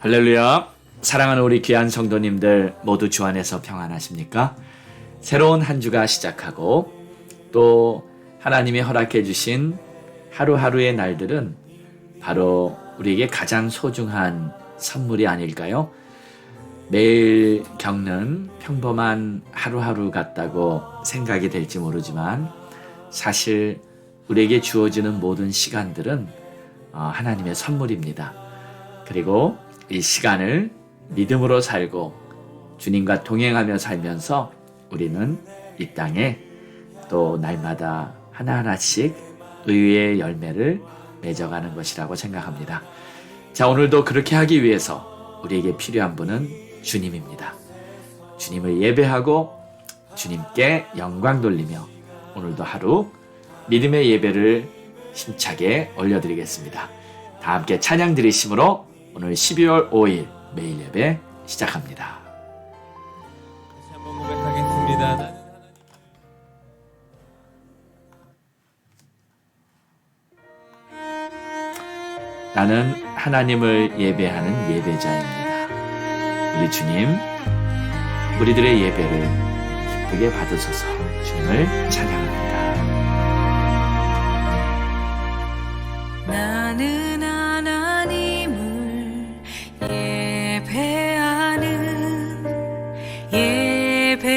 할렐루야. 사랑하는 우리 귀한 성도님들 모두 주 안에서 평안하십니까? 새로운 한 주가 시작하고 또 하나님이 허락해 주신 하루하루의 날들은 바로 우리에게 가장 소중한 선물이 아닐까요? 매일 겪는 평범한 하루하루 같다고 생각이 될지 모르지만 사실 우리에게 주어지는 모든 시간들은 하나님의 선물입니다. 그리고 이 시간을 믿음으로 살고 주님과 동행하며 살면서 우리는 이 땅에 또 날마다 하나하나씩 의의 열매를 맺어가는 것이라고 생각합니다. 자, 오늘도 그렇게 하기 위해서 우리에게 필요한 분은 주님입니다. 주님을 예배하고 주님께 영광 돌리며 오늘도 하루 믿음의 예배를 힘차게 올려드리겠습니다. 다 함께 찬양 드리심으로 오늘 12월 5일 매일 예배 시작합니다. 다시 한번 고백하겠습니다. 나는 하나님을 예배하는 예배자입니다. 우리 주님, 우리들의 예배를 기쁘게 받으소서. 주님을 찬양합니다. 나는 하나님을 예배하는 예배자입니다.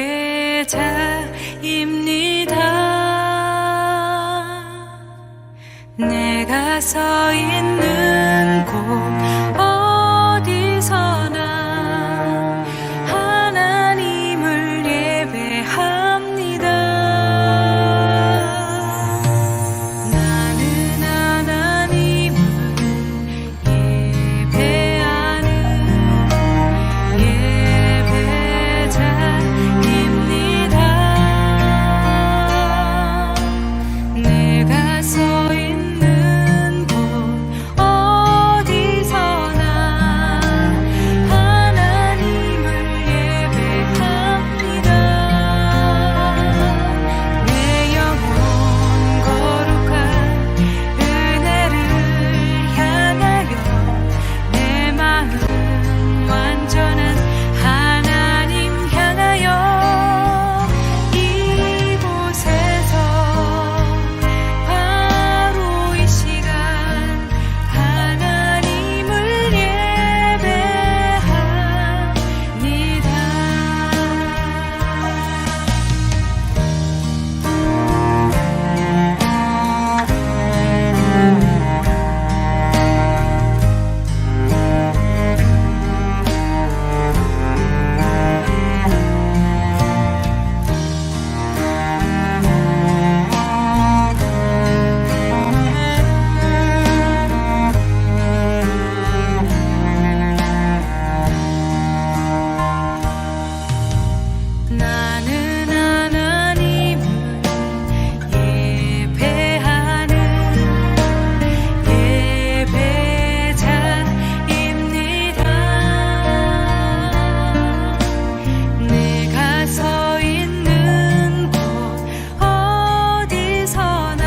내가 서 있는 곳 어디서나 하나님을 예배합니다. 나는 하나님을 예배하는 예배자입니다. 내가 서 있는 곳 어디서나 하나님을 예배합니다. 내 영혼 거룩한 은혜를 향하여 내 마음 완전한 하나님 향하여 이곳에서 바로 이 시간 하나님을 나는 하나님을 예배하는 예배자입니다. 내가 서 있는 곳 어디서나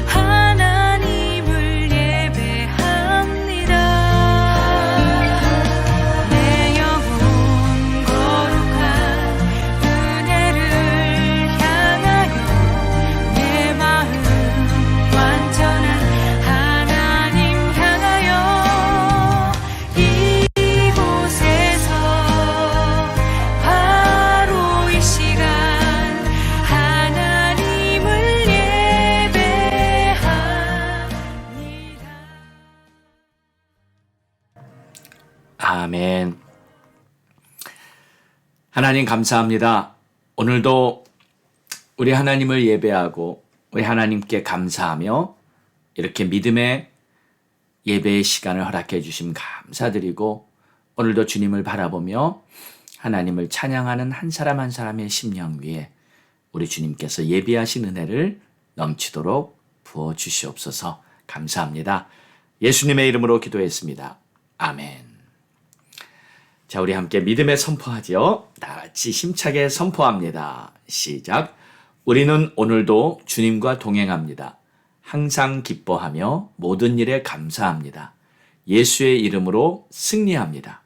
하나님을 예배합니다. 내 영혼 거룩한 은혜를 향하여 내 마음 완전한 하나님 향하여 이곳에서 바로 이 시간 하나님을 예배합니다. 아멘. 하나님 감사합니다. 오늘도 우리 하나님을 예배하고 우리 하나님께 감사하며 이렇게 믿음의 예배의 시간을 허락해 주심 감사드리고 오늘도 주님을 바라보며 하나님을 찬양하는 한 사람 한 사람의 심령 위에 우리 주님께서 예비하신 은혜를 넘치도록 부어 주시옵소서. 감사합니다. 예수님의 이름으로 기도했습니다. 아멘. 자, 우리 함께 믿음의 선포하지요. 다 같이 힘차게 선포합니다. 시작. 우리는 오늘도 주님과 동행합니다. 항상 기뻐하며 모든 일에 감사합니다. 예수의 이름으로 승리합니다.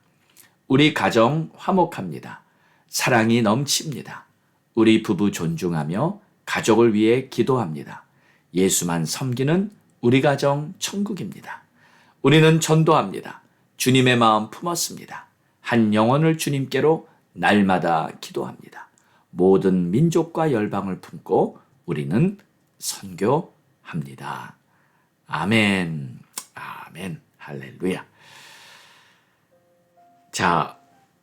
우리 가정 화목합니다. 사랑이 넘칩니다. 우리 부부 존중하며 가족을 위해 기도합니다. 예수만 섬기는 우리 가정 천국입니다. 우리는 전도합니다. 주님의 마음 품었습니다. 한 영혼을 주님께로 날마다 기도합니다. 모든 민족과 열방을 품고 우리는 선교합니다. 아멘. 아멘. 할렐루야. 자,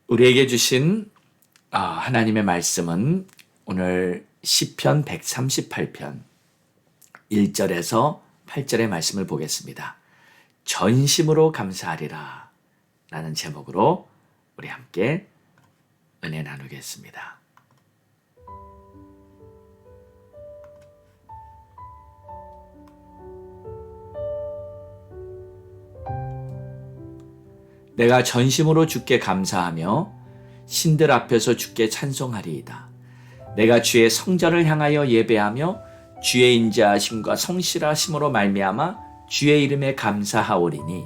우리에게 주신 하나님의 말씀은 오늘 시편 138편 1절에서 8절의 말씀을 보겠습니다. 전심으로 감사하리라 라는 제목으로 우리 함께 은혜 나누겠습니다. 내가 전심으로 주께 감사하며 신들 앞에서 주께 찬송하리이다. 내가 주의 성전을 향하여 예배하며 주의 인자하심과 성실하심으로 말미암아 주의 이름에 감사하오리니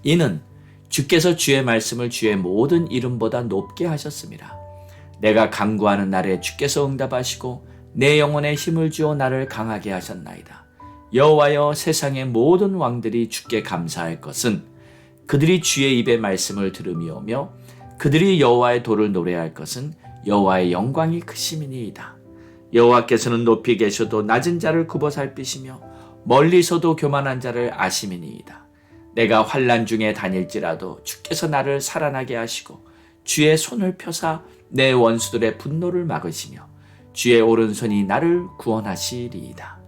이는 주께서 주의 말씀을 주의 모든 이름보다 높게 하셨습니다. 내가 간구하는 날에 주께서 응답하시고 내 영혼에 힘을 주어 나를 강하게 하셨나이다. 여호와여, 세상의 모든 왕들이 주께 감사할 것은 그들이 주의 입의 말씀을 들으며오며 그들이 여호와의 도를 노래할 것은 여호와의 영광이 크심이니이다. 여호와께서는 높이 계셔도 낮은 자를 굽어 살피시며 멀리서도 교만한 자를 아심이니이다. 내가 환난 중에 다닐지라도 주께서 나를 살아나게 하시고 주의 손을 펴사 내 원수들의 분노를 막으시며 주의 오른손이 나를 구원하시리이다.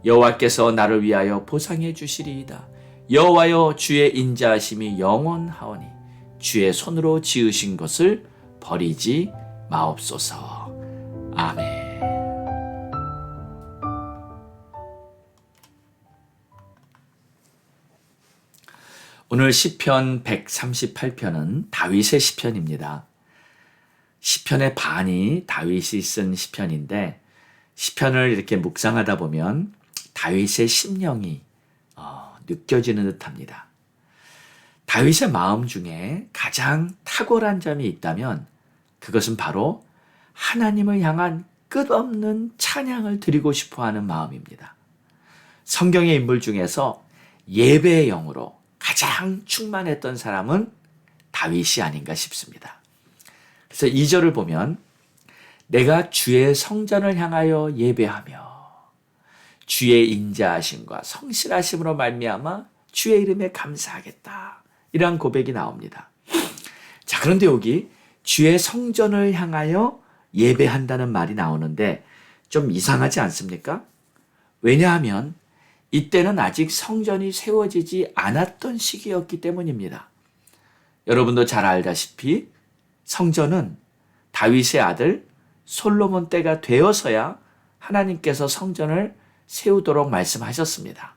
여호와께서 나를 위하여 보상해 주시리이다. 여호와여, 주의 인자하심이 영원하오니 주의 손으로 지으신 것을 버리지 마옵소서. 아멘. 오늘 시편 138편은 다윗의 시편입니다. 시편의 반이 다윗이 쓴 시편인데 시편을 이렇게 묵상하다 보면 다윗의 심령이 느껴지는 듯합니다. 다윗의 마음 중에 가장 탁월한 점이 있다면 그것은 바로 하나님을 향한 끝없는 찬양을 드리고 싶어하는 마음입니다. 성경의 인물 중에서 예배의 영으로 가장 충만했던 사람은 다윗이 아닌가 싶습니다. 그래서 2절을 보면 내가 주의 성전을 향하여 예배하며 주의 인자하심과 성실하심으로 말미암아 주의 이름에 감사하겠다. 이러한 고백이 나옵니다. 자, 그런데 여기 주의 성전을 향하여 예배한다는 말이 나오는데 좀 이상하지 않습니까? 왜냐하면 이때는 아직 성전이 세워지지 않았던 시기였기 때문입니다. 여러분도 잘 알다시피 성전은 다윗의 아들 솔로몬 때가 되어서야 하나님께서 성전을 세우도록 말씀하셨습니다.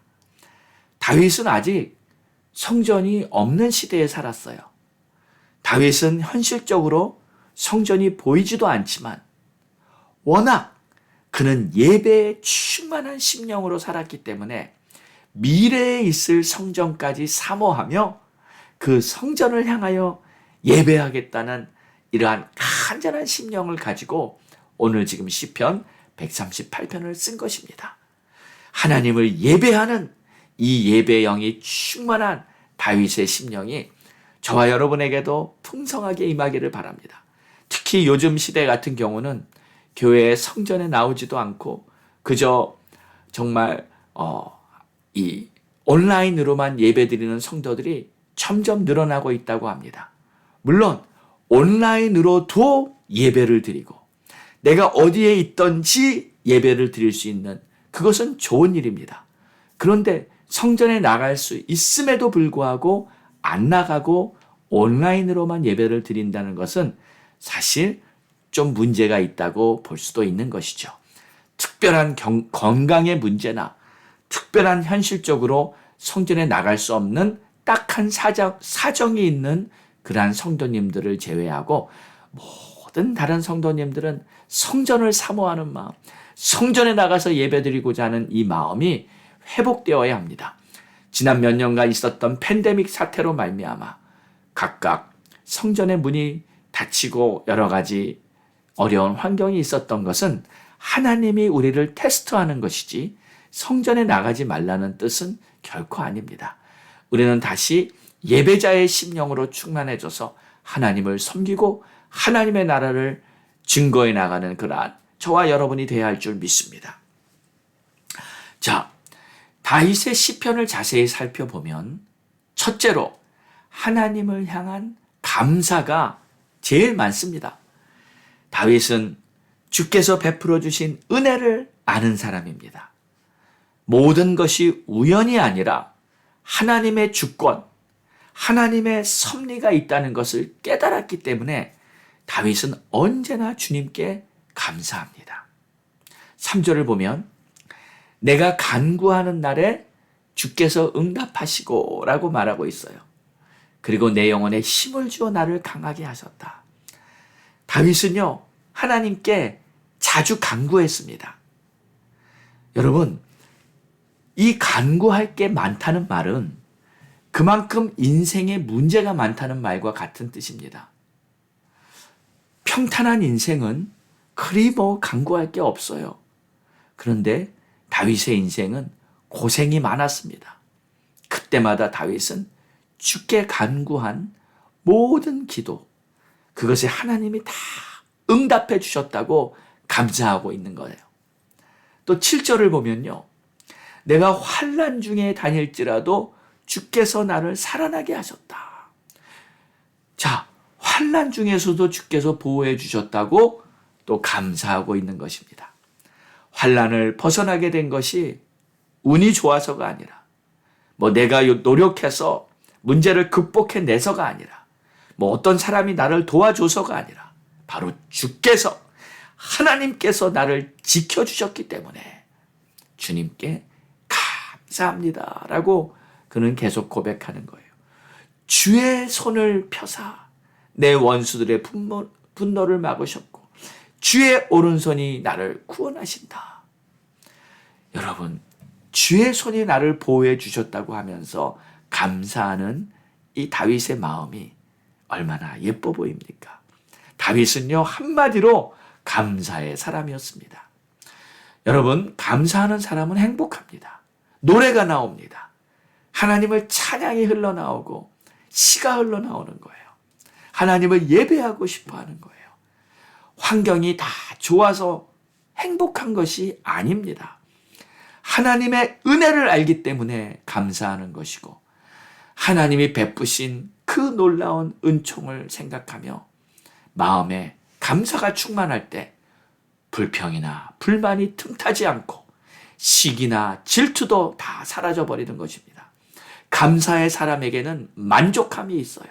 다윗은 아직 성전이 없는 시대에 살았어요. 다윗은 현실적으로 성전이 보이지도 않지만 워낙 그는 예배에 충만한 심령으로 살았기 때문에 미래에 있을 성전까지 사모하며 그 성전을 향하여 예배하겠다는 이러한 간절한 심령을 가지고 오늘 지금 시편 138편을 쓴 것입니다. 하나님을 예배하는 이 예배의 영이 충만한 다윗의 심령이 저와 여러분에게도 풍성하게 임하기를 바랍니다. 특히 요즘 시대 같은 경우는 교회에 성전에 나오지도 않고 그저 정말 이 온라인으로만 예배드리는 성도들이 점점 늘어나고 있다고 합니다. 물론 온라인으로도 예배를 드리고 내가 어디에 있든지 예배를 드릴 수 있는 그것은 좋은 일입니다. 그런데 성전에 나갈 수 있음에도 불구하고 안 나가고 온라인으로만 예배를 드린다는 것은 사실 좀 문제가 있다고 볼 수도 있는 것이죠. 특별한 건강의 문제나 특별한 현실적으로 성전에 나갈 수 없는 딱한 사정이 있는 그러한 성도님들을 제외하고 모든 다른 성도님들은 성전을 사모하는 마음, 성전에 나가서 예배드리고자 하는 이 마음이 회복되어야 합니다. 지난 몇 년간 있었던 팬데믹 사태로 말미암아 각각 성전의 문이 닫히고 여러 가지 어려운 환경이 있었던 것은 하나님이 우리를 테스트하는 것이지 성전에 나가지 말라는 뜻은 결코 아닙니다. 우리는 다시 예배자의 심령으로 충만해져서 하나님을 섬기고 하나님의 나라를 증거해 나가는 그러한 저와 여러분이 되어야 할 줄 믿습니다. 자, 다윗의 시편을 자세히 살펴보면 첫째로 하나님을 향한 감사가 제일 많습니다. 다윗은 주께서 베풀어 주신 은혜를 아는 사람입니다. 모든 것이 우연이 아니라 하나님의 주권, 하나님의 섭리가 있다는 것을 깨달았기 때문에 다윗은 언제나 주님께 감사합니다. 3절을 보면 내가 간구하는 날에 주께서 응답하시고 라고 말하고 있어요. 그리고 내 영혼에 힘을 주어 나를 강하게 하셨다. 다윗은요, 하나님께 자주 간구했습니다. 여러분, 이 간구할 게 많다는 말은 그만큼 인생에 문제가 많다는 말과 같은 뜻입니다. 평탄한 인생은 그리 간구할 게 없어요. 그런데 다윗의 인생은 고생이 많았습니다. 그때마다 다윗은 주께 간구한 모든 기도, 그것에 하나님이 다 응답해 주셨다고 감사하고 있는 거예요. 또 7절을 보면요. 내가 환난 중에 다닐지라도 주께서 나를 살아나게 하셨다. 자, 환난 중에서도 주께서 보호해 주셨다고 또 감사하고 있는 것입니다. 환난을 벗어나게 된 것이 운이 좋아서가 아니라 내가 노력해서 문제를 극복해내서가 아니라 어떤 사람이 나를 도와줘서가 아니라 바로 주께서 하나님께서 나를 지켜주셨기 때문에 주님께 감사합니다 라고 그는 계속 고백하는 거예요. 주의 손을 펴사 내 원수들의 분노를 막으셨고 주의 오른손이 나를 구원하신다. 여러분, 주의 손이 나를 보호해 주셨다고 하면서 감사하는 이 다윗의 마음이 얼마나 예뻐 보입니까? 다윗은요, 한마디로 감사의 사람이었습니다. 여러분, 감사하는 사람은 행복합니다. 노래가 나옵니다. 하나님을 찬양이 흘러나오고 시가 흘러나오는 거예요. 하나님을 예배하고 싶어 하는 거예요. 환경이 다 좋아서 행복한 것이 아닙니다. 하나님의 은혜를 알기 때문에 감사하는 것이고 하나님이 베푸신 그 놀라운 은총을 생각하며 마음에 감사가 충만할 때 불평이나 불만이 틈타지 않고 시기나 질투도 다 사라져버리는 것입니다. 감사의 사람에게는 만족함이 있어요.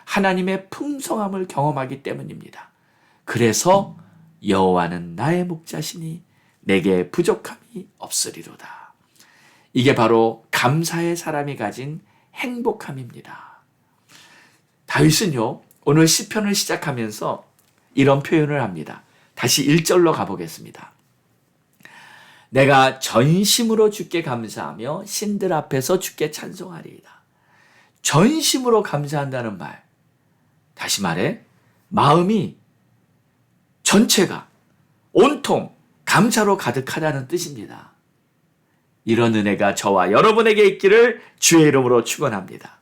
하나님의 풍성함을 경험하기 때문입니다. 그래서 여호와는 나의 목자시니 내게 부족함이 없으리로다. 이게 바로 감사의 사람이 가진 행복함입니다. 다윗은요, 오늘 시편을 시작하면서 이런 표현을 합니다. 다시 1절로 가보겠습니다. 내가 전심으로 주께 감사하며 신들 앞에서 주께 찬송하리이다. 전심으로 감사한다는 말, 다시 말해 마음이 전체가 온통 감사로 가득하다는 뜻입니다. 이런 은혜가 저와 여러분에게 있기를 주의 이름으로 축원합니다.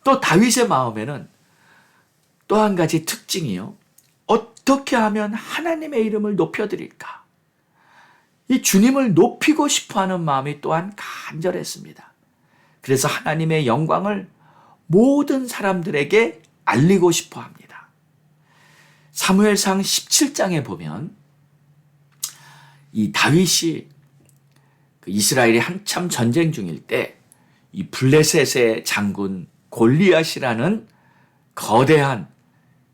또 다윗의 마음에는 또 한 가지 특징이요. 어떻게 하면 하나님의 이름을 높여드릴까? 이 주님을 높이고 싶어하는 마음이 또한 간절했습니다. 그래서 하나님의 영광을 모든 사람들에게 알리고 싶어 합니다. 사무엘상 17장에 보면 이 다윗이 이스라엘이 한참 전쟁 중일 때 이 블레셋의 장군 골리앗이라는 거대한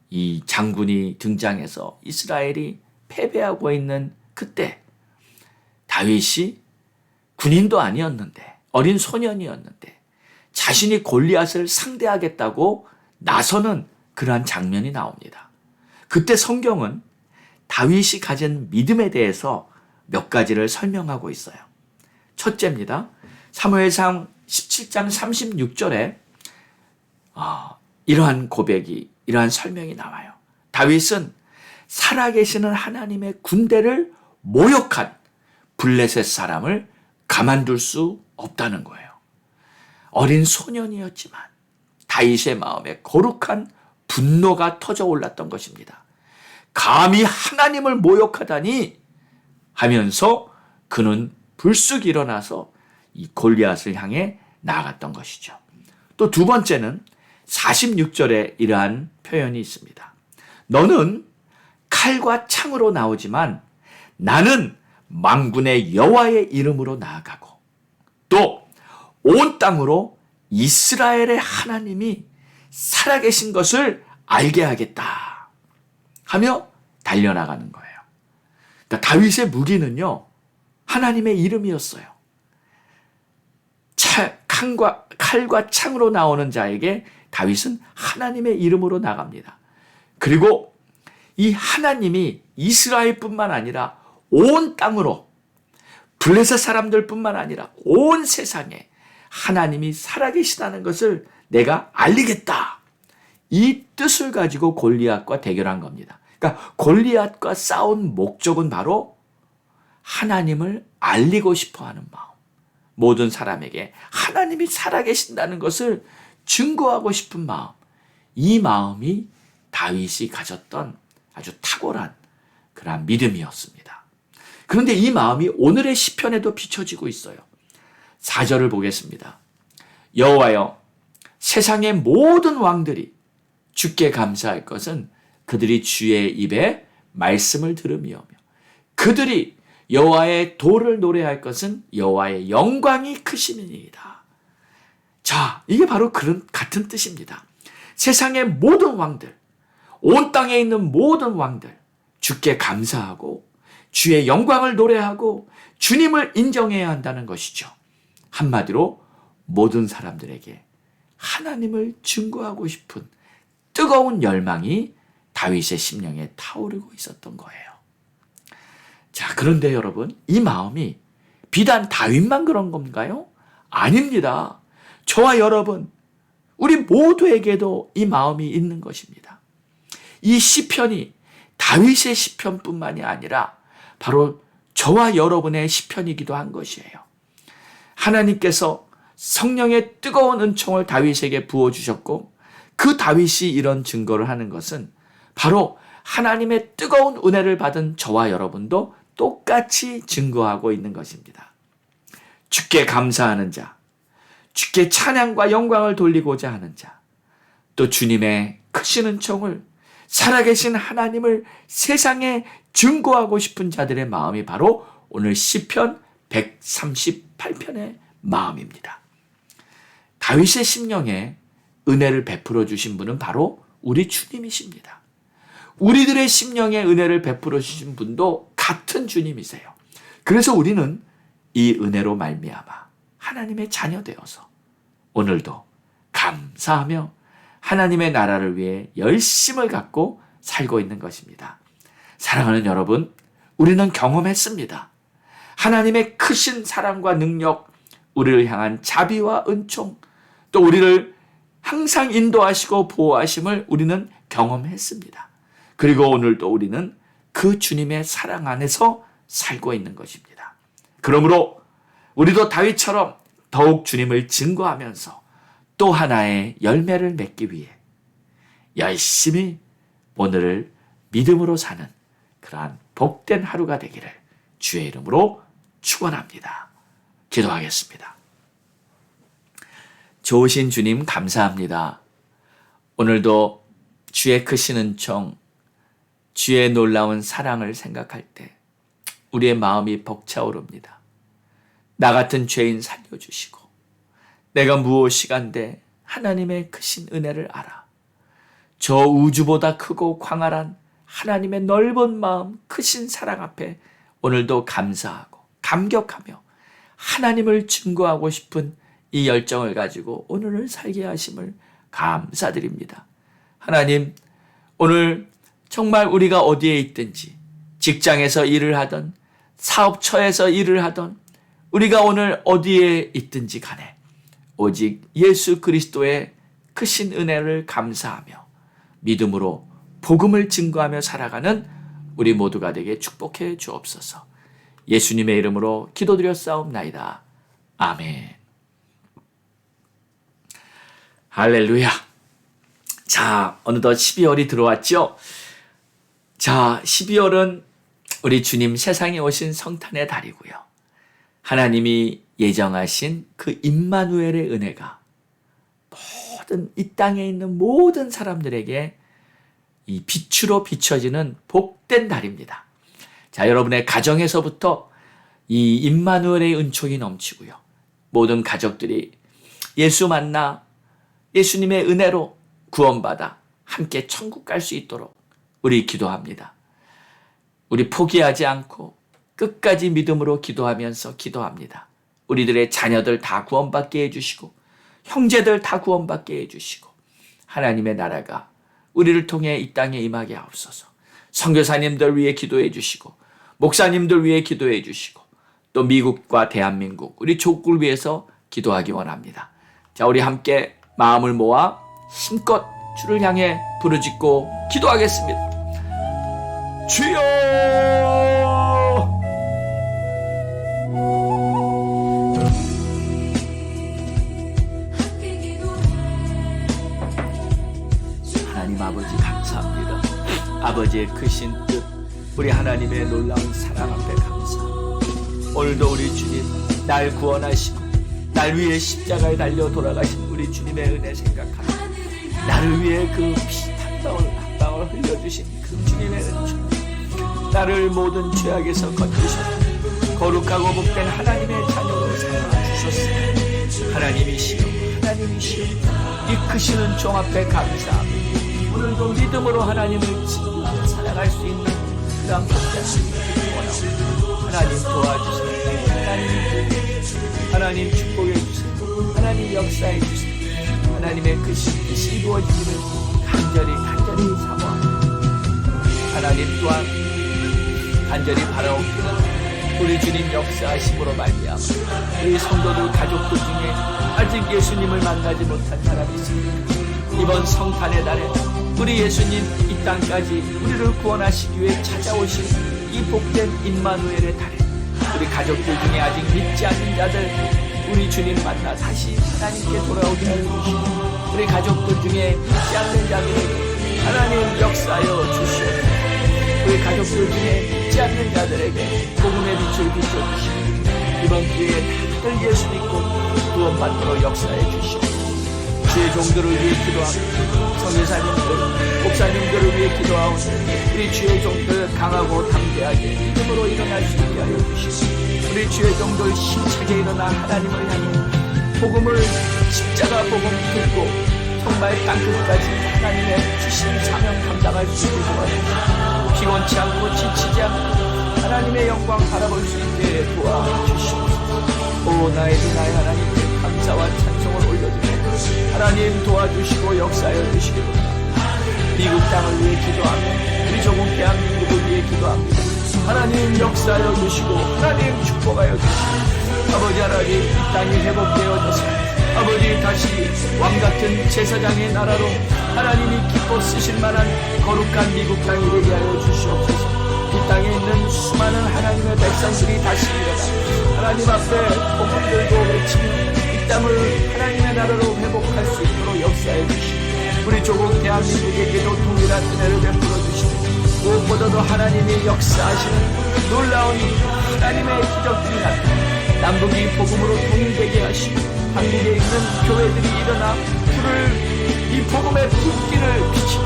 이 장군이 등장해서 이스라엘이 패배하고 있는 그때 다윗이 군인도 아니었는데 어린 소년이었는데 자신이 골리앗을 상대하겠다고 나서는 그러한 장면이 나옵니다. 그때 성경은 다윗이 가진 믿음에 대해서 몇 가지를 설명하고 있어요. 첫째입니다. 사무엘상 17장 36절에 이러한 고백이, 이러한 설명이 나와요. 다윗은 살아계시는 하나님의 군대를 모욕한 블레셋 사람을 가만둘 수 없다는 거예요. 어린 소년이었지만 다윗의 마음에 거룩한 분노가 터져 올랐던 것입니다. 감히 하나님을 모욕하다니 하면서 그는 불쑥 일어나서 이 골리앗을 향해 나아갔던 것이죠. 또 두 번째는 46절에 이러한 표현이 있습니다. 너는 칼과 창으로 나오지만 나는 만군의 여호와의 이름으로 나아가고 또 온 땅으로 이스라엘의 하나님이 살아계신 것을 알게 하겠다 하며 달려나가는 거예요. 그러니까 다윗의 무기는요, 하나님의 이름이었어요. 칼과 창으로 나오는 자에게 다윗은 하나님의 이름으로 나갑니다. 그리고 이 하나님이 이스라엘뿐만 아니라 온 땅으로, 블레셋 사람들뿐만 아니라 온 세상에 하나님이 살아계시다는 것을 내가 알리겠다. 이 뜻을 가지고 골리앗과 대결한 겁니다. 그러니까 골리앗과 싸운 목적은 바로 하나님을 알리고 싶어하는 마음. 모든 사람에게 하나님이 살아계신다는 것을 증거하고 싶은 마음. 이 마음이 다윗이 가졌던 아주 탁월한 그러한 믿음이었습니다. 그런데 이 마음이 오늘의 시편에도 비춰지고 있어요. 4절을 보겠습니다. 여호와여, 세상의 모든 왕들이 주께 감사할 것은 그들이 주의 입에 말씀을 들으며 그들이 여호와의 도를 노래할 것은 여호와의 영광이 크심이니이다. 자, 이게 바로 그런 같은 뜻입니다. 세상의 모든 왕들, 온 땅에 있는 모든 왕들, 주께 감사하고 주의 영광을 노래하고 주님을 인정해야 한다는 것이죠. 한마디로 모든 사람들에게 하나님을 증거하고 싶은 뜨거운 열망이 다윗의 심령에 타오르고 있었던 거예요. 자, 그런데 여러분, 이 마음이 비단 다윗만 그런 건가요? 아닙니다. 저와 여러분, 우리 모두에게도 이 마음이 있는 것입니다. 이 시편이 다윗의 시편뿐만이 아니라 바로 저와 여러분의 시편이기도 한 것이에요. 하나님께서 성령의 뜨거운 은총을 다윗에게 부어주셨고 그 다윗이 이런 증거를 하는 것은 바로 하나님의 뜨거운 은혜를 받은 저와 여러분도 똑같이 증거하고 있는 것입니다. 주께 감사하는 자, 주께 찬양과 영광을 돌리고자 하는 자, 또 주님의 크신 은총을, 살아계신 하나님을 세상에 증거하고 싶은 자들의 마음이 바로 오늘 시편 138편의 마음입니다. 다윗의 심령에 은혜를 베풀어 주신 분은 바로 우리 주님이십니다. 우리들의 심령에 은혜를 베풀어 주신 분도 같은 주님이세요. 그래서 우리는 이 은혜로 말미암아 하나님의 자녀 되어서 오늘도 감사하며 하나님의 나라를 위해 열심을 갖고 살고 있는 것입니다. 사랑하는 여러분, 우리는 경험했습니다. 하나님의 크신 사랑과 능력, 우리를 향한 자비와 은총, 또 우리를 항상 인도하시고 보호하심을 우리는 경험했습니다. 그리고 오늘도 우리는 그 주님의 사랑 안에서 살고 있는 것입니다. 그러므로 우리도 다윗처럼 더욱 주님을 증거하면서 또 하나의 열매를 맺기 위해 열심히 오늘을 믿음으로 사는 그러한 복된 하루가 되기를 주의 이름으로 축원합니다. 기도하겠습니다. 좋으신 주님 감사합니다. 오늘도 주의 크신 은총, 주의 놀라운 사랑을 생각할 때 우리의 마음이 벅차오릅니다. 나 같은 죄인 살려주시고 내가 무엇이간데 하나님의 크신 은혜를 알아. 저 우주보다 크고 광활한 하나님의 넓은 마음, 크신 사랑 앞에 오늘도 감사하고 감격하며 하나님을 증거하고 싶은 이 열정을 가지고 오늘을 살게 하심을 감사드립니다. 하나님, 오늘 정말 우리가 어디에 있든지 직장에서 일을 하던 사업처에서 일을 하던 우리가 오늘 어디에 있든지 간에 오직 예수 그리스도의 크신 은혜를 감사하며 믿음으로 복음을 증거하며 살아가는 우리 모두가 되게 축복해 주옵소서. 예수님의 이름으로 기도드렸사옵나이다. 아멘. 할렐루야. 자, 어느덧 12월이 들어왔죠? 자, 12월은 우리 주님 세상에 오신 성탄의 달이고요. 하나님이 예정하신 그 임마누엘의 은혜가 모든 이 땅에 있는 모든 사람들에게 이 빛으로 비춰지는 복된 달입니다. 자, 여러분의 가정에서부터 이 임마누엘의 은총이 넘치고요. 모든 가족들이 예수 만나 예수님의 은혜로 구원받아 함께 천국 갈 수 있도록 우리 기도합니다. 우리 포기하지 않고 끝까지 믿음으로 기도하면서 기도합니다. 우리들의 자녀들 다 구원받게 해주시고 형제들 다 구원받게 해주시고 하나님의 나라가 우리를 통해 이 땅에 임하게 하옵소서. 선교사님들 위해 기도해 주시고 목사님들 위해 기도해 주시고 또 미국과 대한민국 우리 조국을 위해서 기도하기 원합니다. 자, 우리 함께 마음을 모아 힘껏 주를 향해 부르짖고 기도하겠습니다. 주여! 하나님 아버지 감사합니다. 아버지의 크신 뜻, 우리 하나님의 놀라운 사랑 앞에 감사합니다. 오늘도 우리 주님 날 구원하시고 날 위해 십자가에 달려 돌아가신 우리 주님의 은혜 생각합니다. 나를 위해 그 피 한 방울 한 방울 흘려주신 그 주님의 은총, 나를 모든 죄악에서 건지셨고 거룩하고 복된 하나님의 자녀로 삼아주셨습니다. 하나님이시여 하나님이시여 이 크신 은총 앞에 감사합니다. 오늘도 믿음으로 하나님을 진짜 사랑할 수 있는 그런 복된 하나님을 원하옵니다. 하나님 도와주세요. 하나님 축복해 주세요. 하나님 역사해 주세요. 하나님의 크신 뜻이 이루어지기를 간절히 사모합니다. 하나님 또한 간절히 바라옵니다. 우리 주님 역사하심으로 말미암아 우리 성도들 가족들 중에 아직 예수님을 만나지 못한 사람이 있습니다. 이번 성탄의 날에 우리 예수님 이 땅까지 우리를 구원하시기 위해 찾아오신 이 복된 임마누엘의 달에 우리 가족들 중에 아직 믿지 않는 자들 우리 주님 만나 다시 하나님께 돌아오게 하여 주시고 우리 가족들 중에 믿지 않는 자들에게 하나님 역사하여 주시옵소서. 우리 가족들 중에 믿지 않는 자들에게 복음의 빛을 비춰주시고 이번 기회에 다들 예수 믿고 구원받도록 역사해 주시옵소서. 주의 종들을 위해 기도합니다. 선교사님들, 목사님들을 위해 기도하오니 우리 주의 종들 강하고 담대하게 믿음으로 일어날 수 있게 하여 주시고 우리 주의 종들 힘차게 일어나 하나님을 향해 복음을 십자가 복음 듣고 정말 땅끝까지 하나님의 주신 사명 감당할 수 있게 도와주시고 피곤치 않고 지치지 않고 하나님의 영광 바라볼 수 있게 도와주시옵소서. 오 나의 주 나의 하나님께 감사와 찬송을 올려드리고 하나님 도와주시고 역사하여 주시기 바랍니다. 미국 땅을 위해 기도하며 우리 조국 대한민국을 위해 기도합니다. 하나님 역사하여 주시고 하나님 축복하여 주시고 아버지 하나님 이 땅이 회복되어져서 아버지 다시 왕같은 제사장의 나라로 하나님이 기뻐 쓰실 만한 거룩한 미국 땅이 되게 하여 주시옵소서. 이 땅에 있는 수많은 하나님의 백성들이 다시 일어나 하나님 앞에 복음 들고 외치며 이 땅을 하나님의 나라로 회복할 수 있도록 역사해 주시고 우리 조국 대한민국에게도 동일한 은혜를 베풀어 주시고 무엇보다도 하나님이 역사하시는 놀라운 하나님의 기적들이 나타나 남북이 복음으로 통일되게 하시고 한국에 있는 교회들이 일어나 불을 이 복음의 불길을 비치고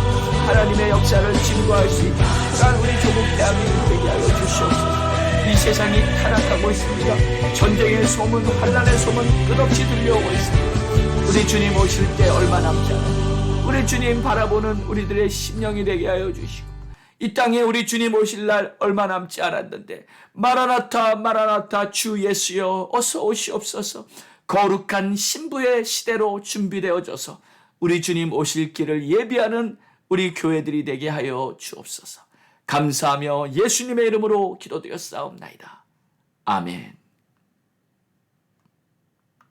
하나님의 역사를 증거할 수 있는 그러한 우리 조국 대한민국 되게 하여 주시옵소서. 이 세상이 타락하고 있습니다. 전쟁의 소문, 환난의 소문 끝없이 들려오고 있습니다. 우리 주님 오실 때 얼마 남지 않아 우리 주님 바라보는 우리들의 심령이 되게 하여 주시고 이 땅에 우리 주님 오실 날 얼마 남지 않았는데 마라나타 마라나타 주 예수여 어서 오시옵소서. 거룩한 신부의 시대로 준비되어져서 우리 주님 오실 길을 예비하는 우리 교회들이 되게 하여 주옵소서. 감사하며 예수님의 이름으로 기도드렸사옵나이다. 아멘.